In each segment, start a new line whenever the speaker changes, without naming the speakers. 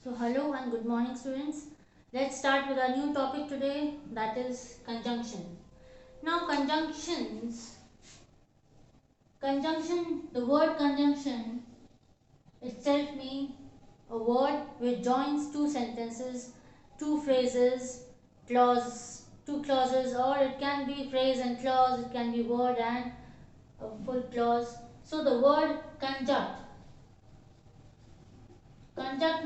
So hello and good morning students. Let's start with our new topic today, that is conjunction. Now the word conjunction itself means a word which joins two sentences, two phrases, two clauses, or it can be phrase and clause, it can be word and a full clause. So the word conjunct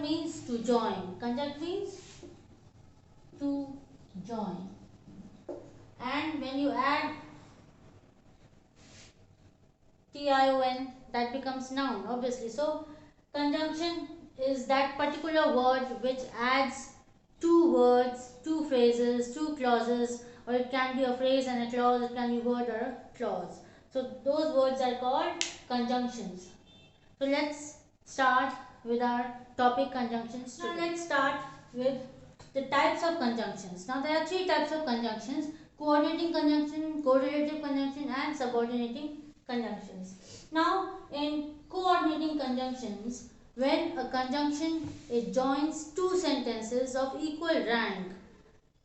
means to join. Conjunct means to join. And when you add tion, that becomes noun obviously. So conjunction is that particular word which adds two words, two phrases, two clauses, or it can be a phrase and a clause, it can be word or a clause. So those words are called conjunctions. So let's start with our topic conjunctions today. Now let's start with the types of conjunctions. Now there are three types of conjunctions: coordinating conjunction, correlative conjunction and subordinating conjunctions. Now in coordinating conjunctions, when a conjunction it joins two sentences of equal rank,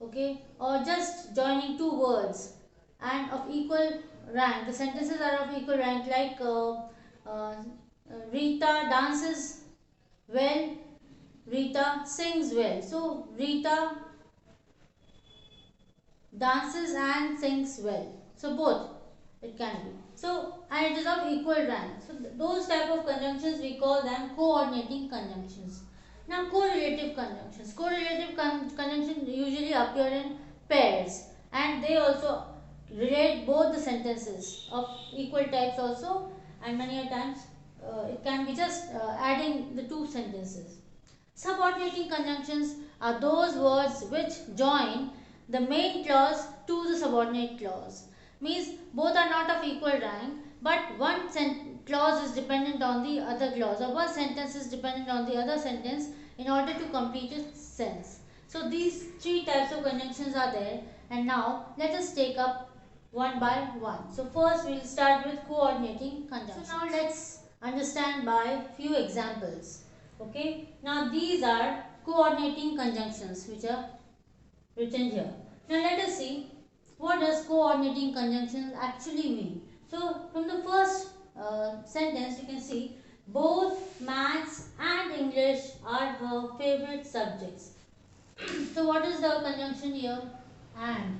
okay, or just joining two words and of equal rank, the sentences are of equal rank, like Rita dances well, Rita sings well. So Rita dances and sings well. So both it can be. So and it is of equal rank. So those type of conjunctions we call them coordinating conjunctions. Now correlative conjunctions. Correlative conjunctions usually appear in pairs and they also relate both the sentences of equal types also, and many a times it can be just adding the two sentences. Subordinating conjunctions are those words which join the main clause to the subordinate clause. Means both are not of equal rank, but one clause is dependent on the other clause, or one sentence is dependent on the other sentence in order to complete its sense. So these three types of conjunctions are there, and now let us take up one by one. So first we will start with coordinating conjunctions. So now let's understand by few examples. Okay, now these are coordinating conjunctions which are written here. Now let us see what does coordinating conjunctions actually mean. So from the first sentence you can see both maths and English are her favorite subjects. So what is the conjunction here? And,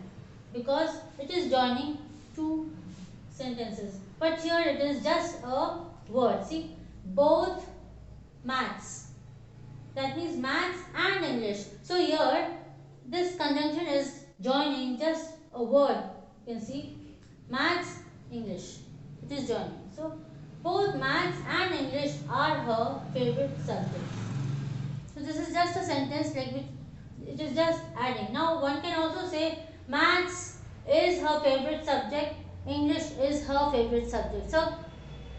because it is joining two sentences, but here it is just a word. See, both maths, that means maths and English. So here this conjunction is joining just a word. You can see maths, English, it is joining. So both maths and English are her favorite subjects. So this is just a sentence like which it is just adding. Now one can also say maths is her favorite subject, English is her favorite subject. So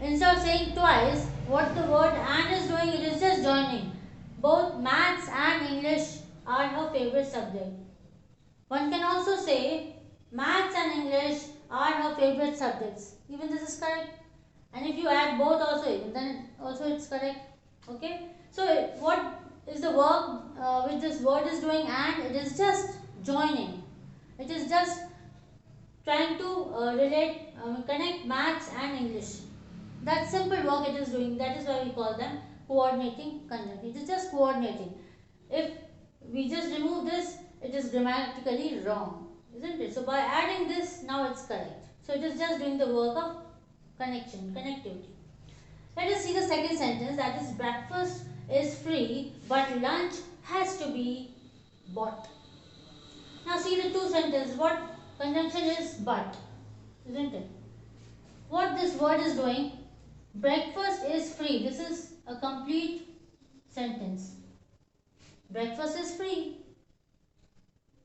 instead of saying twice, what the word and is doing, it is just joining. Both maths and English are her favorite subject. One can also say maths and English are her favorite subjects. Even this is correct. And if you add both also, even then also it's correct. Okay. So what is the work which this word is doing? And it is just joining. It is just trying to connect maths and English. That simple work it is doing. That is why we call them coordinating conjunction. It is just coordinating. If we just remove this, it is grammatically wrong, isn't it? So by adding this, now it's correct. So it is just doing the work of connectivity. Let us see the second sentence, that is breakfast is free but lunch has to be bought. Now see the two sentences. What conjunction is but, isn't it? What this word is doing, breakfast is free. This is a complete sentence. Breakfast is free.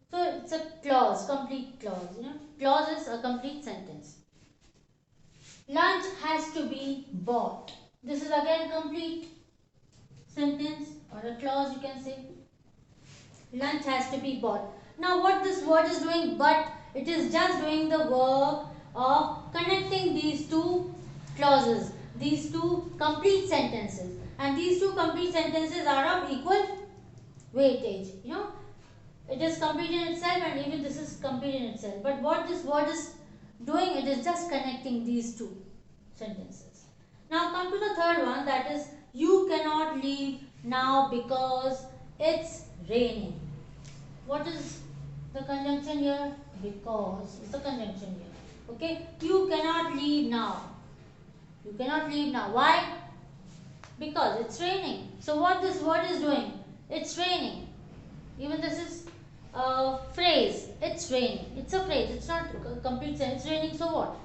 So it's a clause, complete clause. Clause is a complete sentence. Lunch has to be bought. This is again complete sentence or a clause, you can say. Lunch has to be bought. Now what this word is doing, but it is just doing the work of connecting these two clauses, these two complete sentences, and these two complete sentences are of equal weightage. It is complete in itself, and even this is complete in itself. But what this word is doing, it is just connecting these two sentences. Now come to the third one, that is you cannot leave now because it's raining. What is the conjunction here? Because is the conjunction here. Okay, you cannot leave now. You cannot leave now. Why? Because it's raining. So what this word is doing? It's raining. Even this is a phrase. It's raining. It's a phrase. It's not a complete sentence. It's raining. So what?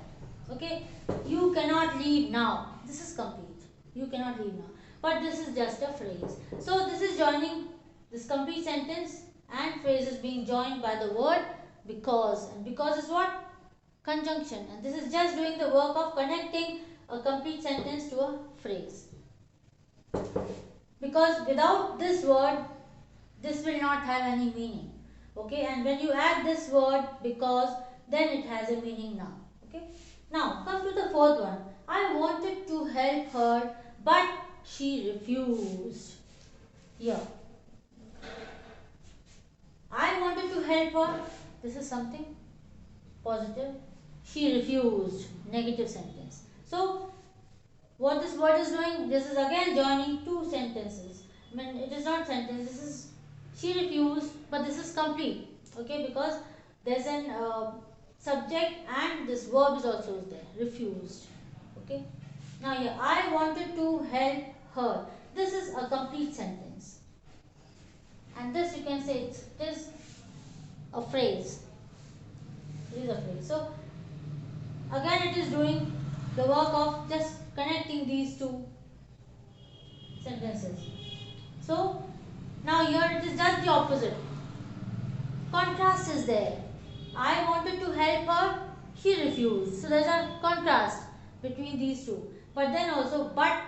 Okay. You cannot leave now. This is complete. You cannot leave now. But this is just a phrase. So this is joining this complete sentence and phrase is being joined by the word because. And because is what? Conjunction. And this is just doing the work of connecting a complete sentence to a phrase. Because without this word, this will not have any meaning. Okay, and when you add this word because, then it has a meaning now. Okay, now come to the fourth one. I wanted to help her, but she refused. Here, I wanted to help her. This is something positive. She refused. Negative sentence. So what this word is doing, this is again joining two sentences. I mean, it is not sentence, this is she refused, but this is complete. Okay, because there's an subject and this verb is also there, refused. Okay, now here, I wanted to help her. This is a complete sentence. And this you can say it is a phrase. It is a phrase. So, again it is doing the work of just connecting these two sentences. So now here it is just the opposite. Contrast is there. I wanted to help her, she refused. So there's a contrast between these two. But then also, but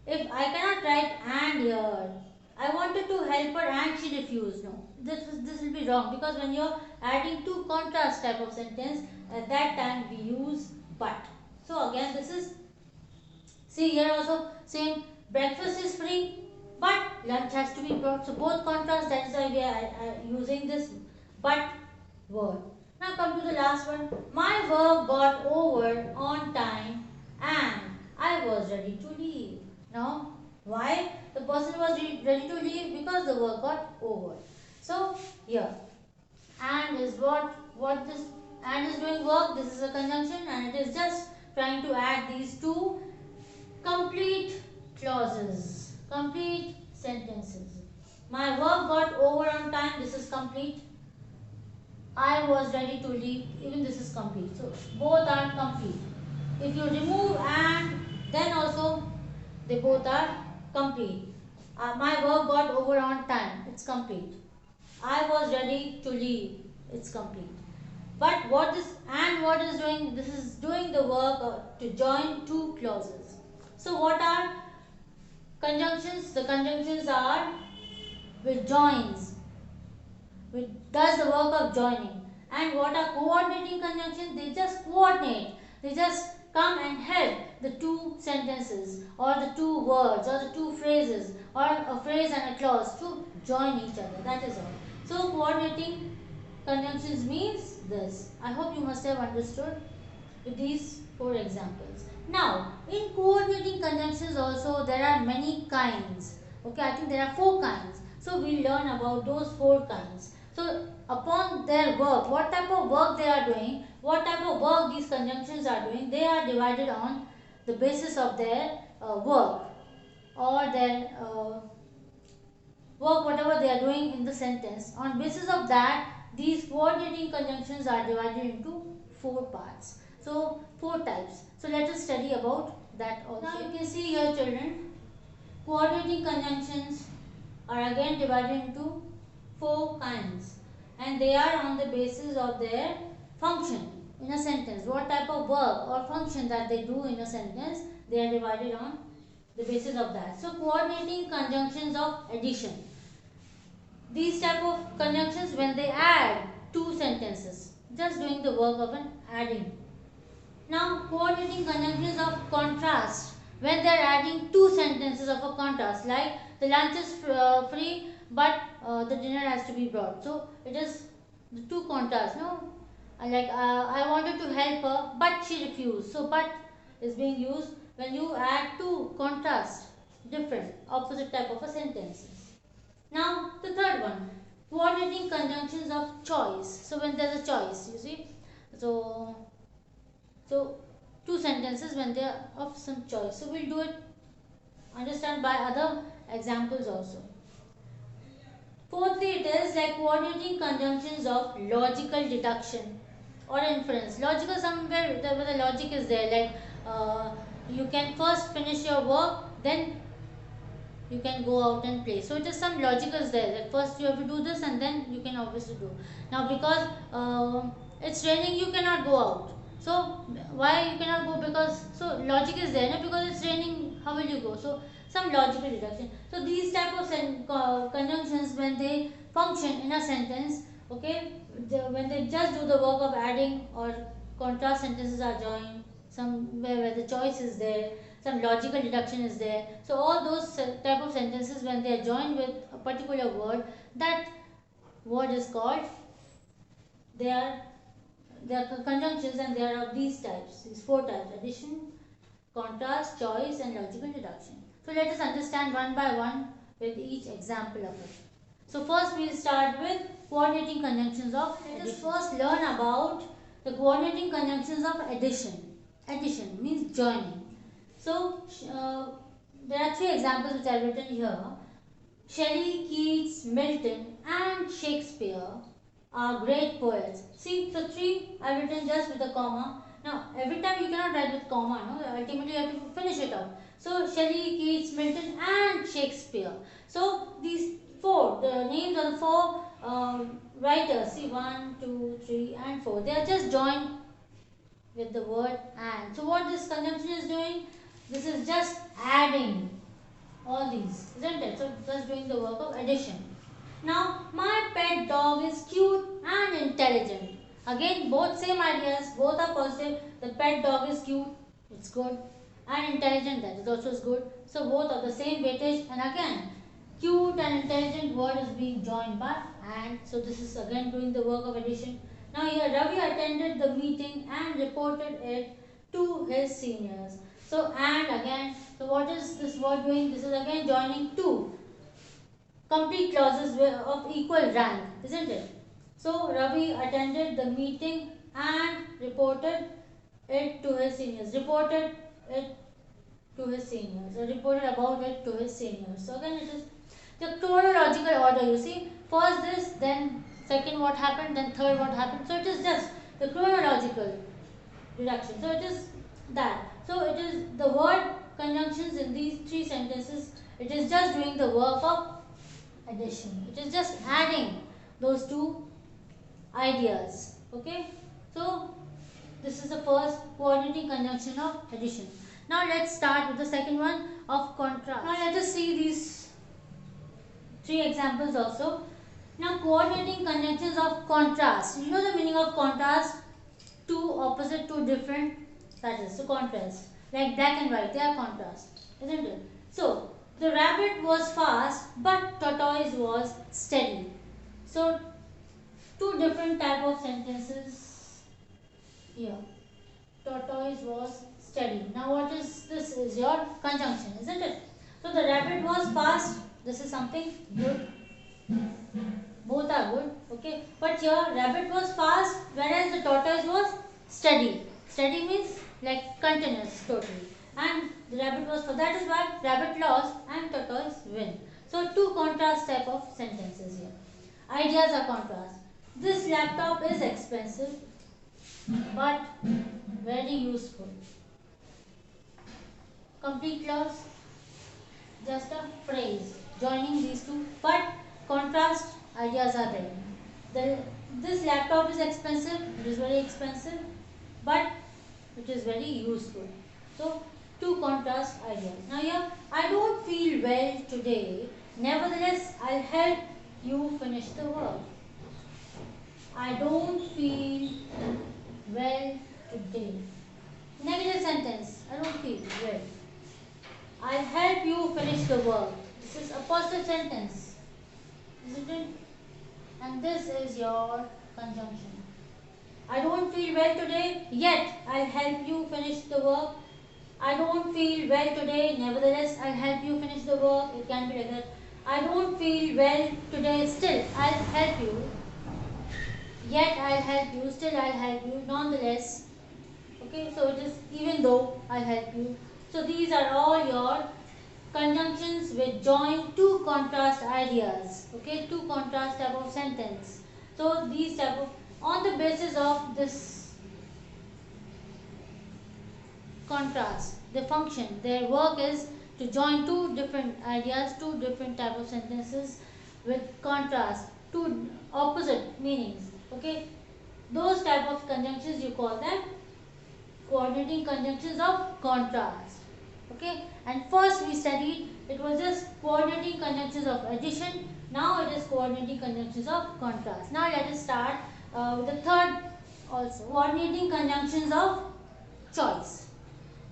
if I cannot write and here, I wanted to help her and she refused. No, this will be wrong, because when you're adding two contrast type of sentence, at that time we use but. So again this is, see here also same, breakfast is free but lunch has to be brought. So both contrast, that is why we are using this but word. Now come to the last one. My work got over on time and I was ready to leave. Now why the person was ready to leave? Because the work got over. So here and is what this and is doing work. This is a conjunction and it is just trying to add these two complete clauses, complete sentences. My work got over on time. This is complete. I was ready to leave. Even this is complete. So both are complete. If you remove and, then also they both are complete. My work got over on time. It's complete. I was ready to leave. It's complete. But what this and what is doing? This is doing the work to join two clauses. So what are conjunctions? The conjunctions are with joins, which does the work of joining. And what are coordinating conjunctions? They just coordinate. They just come and help the two sentences or the two words or the two phrases or a phrase and a clause to join each other. That is all. So coordinating conjunctions means this. I hope you must have understood with these 4 examples. Now, in coordinating conjunctions also there are many kinds. Okay, I think there are 4 kinds. So we learn about those 4 kinds. So upon their work, what type of work they are doing, what type of work these conjunctions are doing, they are divided on the basis of their work or their work, whatever they are doing in the sentence. On basis of that, these coordinating conjunctions are divided into 4 parts. So 4 types. So let us study about that also. Now you can see here, children, coordinating conjunctions are again divided into 4 kinds, and they are on the basis of their function in a sentence. What type of work or function that they do in a sentence, they are divided on the basis of that. So coordinating conjunctions of addition. These type of conjunctions when they add 2 sentences, just doing the work of an adding. Now coordinating conjunctions of contrast, when they are adding 2 sentences of a contrast, like the lunch is free but the dinner has to be brought. So it is the two contrasts, no? I wanted to help her, but she refused. So but is being used when you add two contrast, different, opposite type of a sentences. Now the third one, coordinating conjunctions of choice. So when there's a choice, you see, so so two sentences when they are of some choice. So we'll do it, understand by other examples also. Fourthly, it is like coordinating conjunctions of logical deduction or inference. Logical, somewhere where the logic is there, like you can first finish your work, then you can go out and play. So it is some logic is there, that first you have to do this and then you can obviously do. Now because it's raining, you cannot go out. So why you cannot go? Because so logic is there, no? Because it's raining, how will you go? So some logical deduction. So these type of conjunctions, when they function in a sentence, okay, when they just do the work of adding or contrast sentences are joined, somewhere where the choice is there, some logical deduction is there. So all those type of sentences, when they are joined with a particular word, that word is called, they are conjunctions, and they are of these types, these four types: addition, contrast, choice, and logical deduction. So let us understand one by one with each example of it. So first we'll start with coordinating conjunctions of addition. Let us first learn about the coordinating conjunctions of addition. Addition means joining. So there are three examples which I have written here. Shelley, Keats, Milton and Shakespeare are great poets. See, so three I have written just with a comma. Now every time you cannot write with comma, no? Ultimately you have to finish it off. So Shelley, Keats, Milton and Shakespeare. So these four, the names of the four writers, see, 1, 2, 3 and 4, they are just joined with the word and. So what this conjunction is doing? This is just adding all these, isn't it? So just doing the work of addition. Now my pet dog is cute and intelligent. Again, both same ideas, both are positive. The pet dog is cute, it's good, and intelligent, that is also is good. So both are the same weightage, and again cute and intelligent word is being joined by and. So this is again doing the work of addition. Now here Ravi attended the meeting and reported it to his seniors. So and again, so what is this word doing? This is again joining two complete clauses of equal rank, isn't it? So Ravi attended the meeting and reported it to his seniors. Reported it to his seniors, or reported about it to his seniors. So again it is the chronological order, you see. First this, then second what happened, then third what happened. So it is just the chronological reduction. So it is that. So it is the word conjunctions in these three sentences. It is just doing the work of addition. It is just adding those two ideas. Okay. So this is the first coordinating conjunction of addition. Now let's start with the second one of contrast. Now let us see these three examples also. Now coordinating conjunctions of contrast. You know the meaning of contrast? Two opposite, two different, that is, so contrast. Like black and white, they are contrast, isn't it? So the rabbit was fast, but tortoise was steady. So two different type of sentences here. Tortoise was steady. Now what is this? Is your conjunction, isn't it? So the rabbit was fast. This is something good. Both are good, okay. But here rabbit was fast, whereas the tortoise was steady. Steady means like continuous, totally. And the rabbit was, for that is why rabbit lost and tortoise win. So two contrast type of sentences here. Ideas are contrast. This laptop is expensive but very useful. Complete clause, just a phrase joining these two, but contrast ideas are there. This laptop is expensive, it is very expensive, but it is very useful. So two contrast ideas. Now here, I don't feel well today, nevertheless I'll help you finish the work. I don't feel well today. Negative sentence, I don't feel well. I'll help you finish the work. This is a positive sentence. student, and this is your conjunction. I don't feel well today, yet I'll help you finish the work. I don't feel well today, nevertheless I'll help you finish the work. It can be like that. I don't feel well today, still I'll help you. Yet I'll help you, still I'll help you, nonetheless. Okay, so it is even though I'll help you. So these are all your conjunctions which join two contrast ideas. Okay, two contrast type of sentence. So these type of, on the basis of this contrast, the function, their work is to join two different ideas, two different type of sentences with contrast, two opposite meanings. Okay, those type of conjunctions you call them coordinating conjunctions of contrast. Okay, and first we studied it was just coordinating conjunctions of addition. Now it is coordinating conjunctions of contrast. Now let us start with the third also, coordinating conjunctions of choice.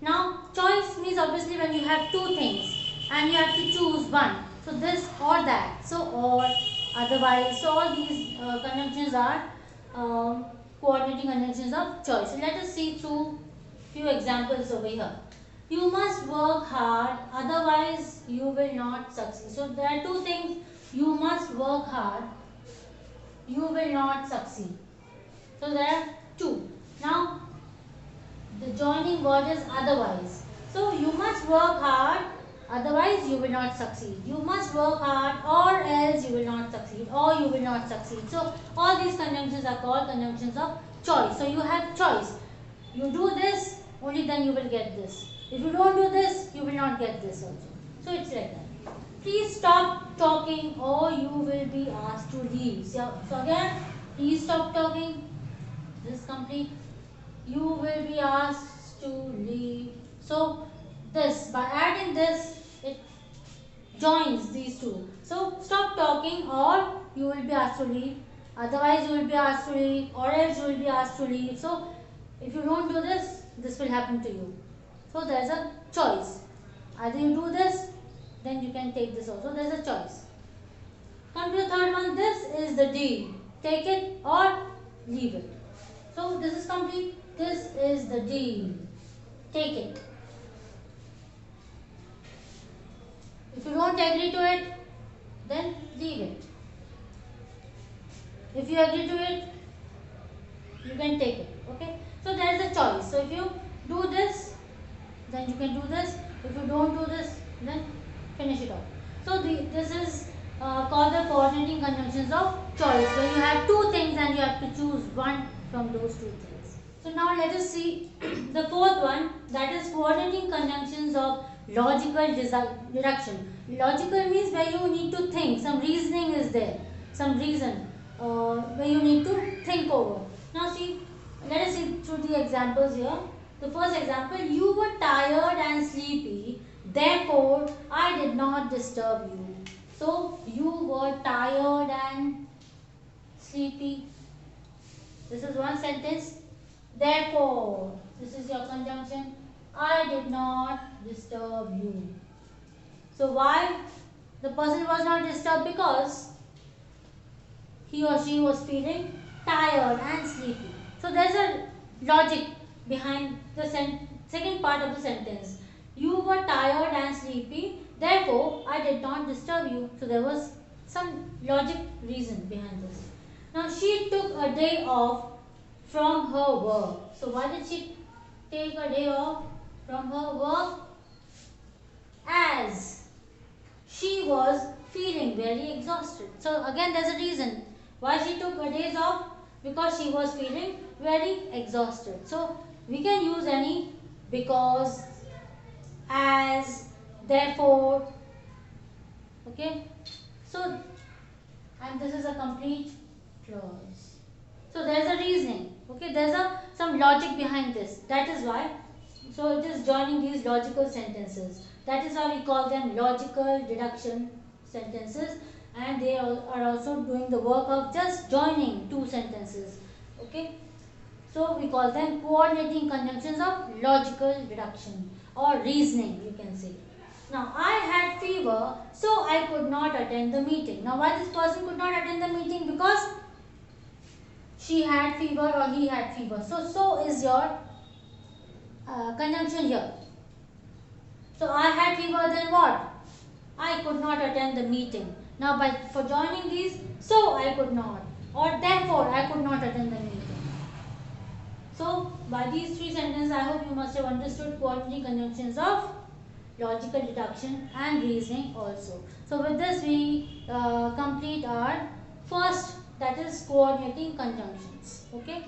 Now choice means obviously when you have two things and you have to choose one. So this or that. So or, otherwise. So all these conjunctions are coordinating conjunctions of choice. So let us see through few examples over here. You must work hard, otherwise you will not succeed. So there are two things. You must work hard, you will not succeed. So there are two. Now the joining word is otherwise. So you must work hard, otherwise you will not succeed. You must work hard or else you will not succeed, or you will not succeed. So all these conjunctions are called conjunctions of choice. So you have choice. You do this, only then you will get this. If you don't do this, you will not get this also. So it's like that. Please stop talking or you will be asked to leave. So again, please stop talking. This is complete. You will be asked to leave. So this, by adding this, it joins these two. So stop talking or you will be asked to leave. Otherwise you will be asked to leave, or else you will be asked to leave. So if you don't do this, this will happen to you. So there is a choice. Either you do this, then you can take this also. There is a choice. Come to the third one. This is the deal. Take it or leave it. So this is complete. This is the deal. Take it. If you don't agree to it, then leave it. If you agree to it, you can take it. Okay. So there is a choice. So if you do this, then you can do this. If you don't do this, then finish it off. So this is called the coordinating conjunctions of choice, where you have two things and you have to choose one from those two things. So now let us see the fourth one, that is coordinating conjunctions of logical deduction. Logical means where you need to think, some reasoning is there, some reason where you need to think over. Now see, let us see through the examples here. The first example, you were tired and sleepy, therefore I did not disturb you. So you were tired and sleepy. This is one sentence. Therefore, this is your conjunction. I did not disturb you. So why the person was not disturbed? Because he or she was feeling tired and sleepy. So there is a logic behind the second part of the sentence. You were tired and sleepy, therefore I did not disturb you. So there was some logic reason behind this. Now she took a day off from her work. So why did she take a day off from her work? As she was feeling very exhausted. So again there's a reason why she took a day off, because she was feeling very exhausted. So we can use any because, as, therefore. Okay. So, and this is a complete clause. So there is a reasoning. Okay. There is some logic behind this. That is why. So it is joining these logical sentences. That is why we call them logical deduction sentences, and they are also doing the work of just joining two sentences. Okay. So we call them coordinating conjunctions of logical deduction or reasoning, you can say. Now, I had fever, so I could not attend the meeting. Now, why this person could not attend the meeting? Because she had fever or he had fever. So is your conjunction here. So, I had fever, then what? I could not attend the meeting. Now, for joining these, so I could not, or therefore I could not attend the meeting. So, by these three sentences, I hope you must have understood coordinating conjunctions of logical deduction and reasoning also. So, with this we complete our first, that is coordinating conjunctions. Okay.